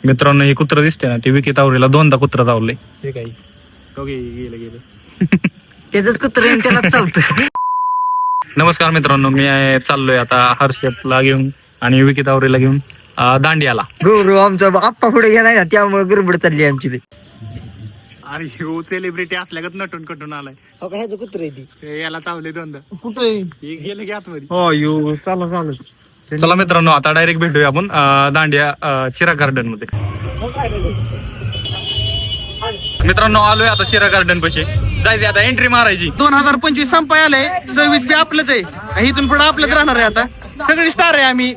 मित्रांनो हे कुत्र दिसते ना ते विकी तावरीला 2दा कुत्र चावले. ते काही गेलं त्याच कुत्र त्याला चावतं. नमस्कार मित्रांनो, मी चाललोय आता हर्षपला घेऊन आणि विकी तावरीला घेऊन दांडियाला. गुरु आमचा आप्पा पुढे गेलाय ना त्यामुळे गडबड चालली आमची. अरे हो सेलिब्रिटी असल्यागत नटून कटून आलाय. हो का ह्याचं कुत्र आहे ती. याला चावले 2दा. कुठे गेले की आतमध्ये. हो यू चालू. चला मित्रांनो आता डायरेक्ट भेटूया आपण दांडिया चिरा गार्डन मध्ये. मित्रांनो आलोय आता चिरा गार्डन पाशी. जायचे आता एंट्री मारायची. 2025 संपाय आलंय. 26 बी आपलंच आहे. इथून पुढे आपलंच राहणार आहे. आता सगळी स्टार आहे आम्ही.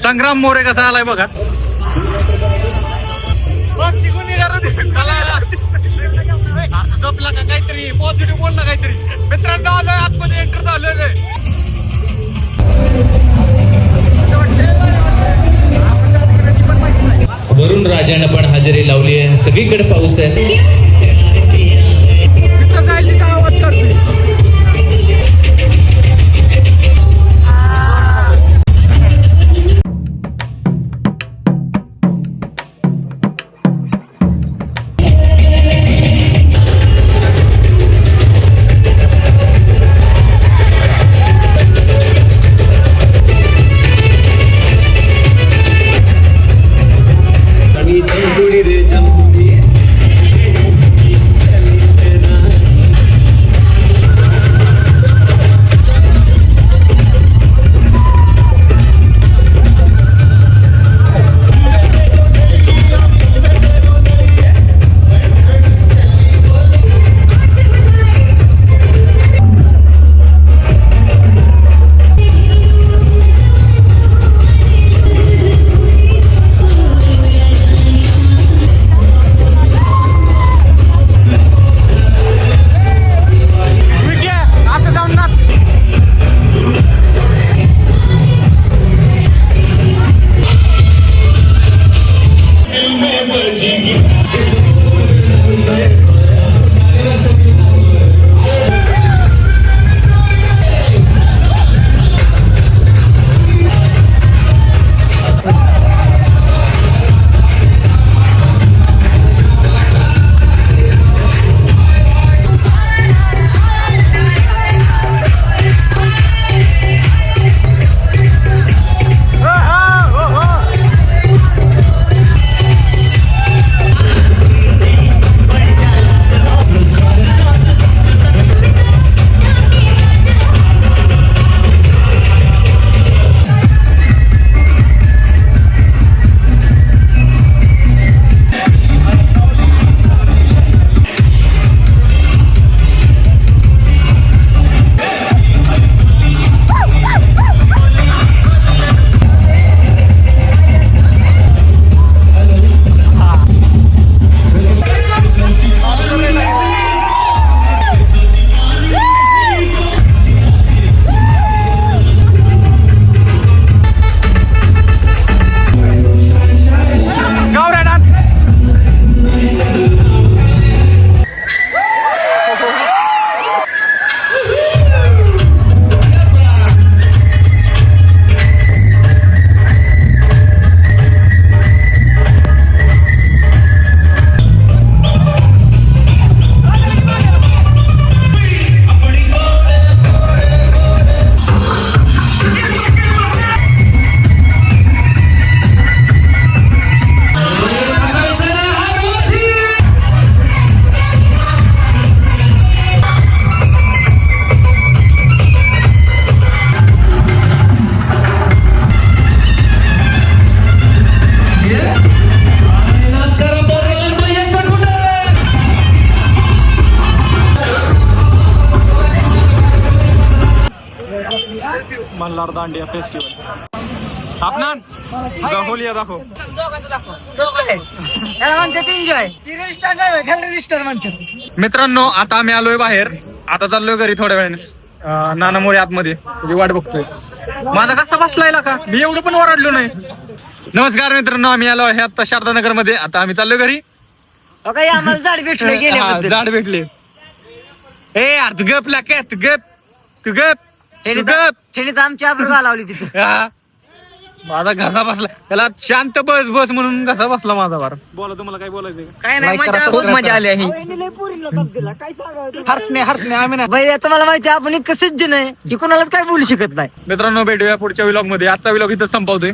संग्राम मोरे कसा आलाय बघा. जपला का काहीतरी पॉझिटिव्ह बोल ना काहीतरी. मित्रांनो आलोय आतमध्ये एंटर झालोय. वरुण राजानं पण हजेरी लावली आहे. सगळीकडे पाऊस आहे. मल्हार दांडिया फेस्टिवल. आपणान होलिया दाखव. मित्रांनो आता आम्ही आलोय बाहेर. आता चाललोय घरी थोड्या वेळाने. नाना मोरे आतमध्ये तुझी वाट बघतोय. माझा कसा बसलाय का मी एवढं पण ओरडलो नाही. नमस्कार मित्रांनो, आम्ही आलो आहे आता शारदानगर मध्ये. आता आम्ही चाललोय घरी. आम्हाला झाड भेटले गेले. झाड भेटले. ए यार तू गप तू गप त्याने तर आमची आबरू घालावली तिथे. माझा घसा बसला त्याला शांत बस बस म्हणून घसा बसला माझा बार. बोला तुम्हाला काय बोलायचं काय नाही Like करा, मजा, खूप subscribe मजा आली आहे. हर्षणे हर्षणे आम्ही ना. बाई आता मला माहिती आहे, आपण इतकं सज्जन आहे की कोणालाच काय बोलू शकत नाही. मित्रांनो भेटूया पुढच्या व्लॉग मध्ये. आजचा व्लॉग इथं संपवतोय.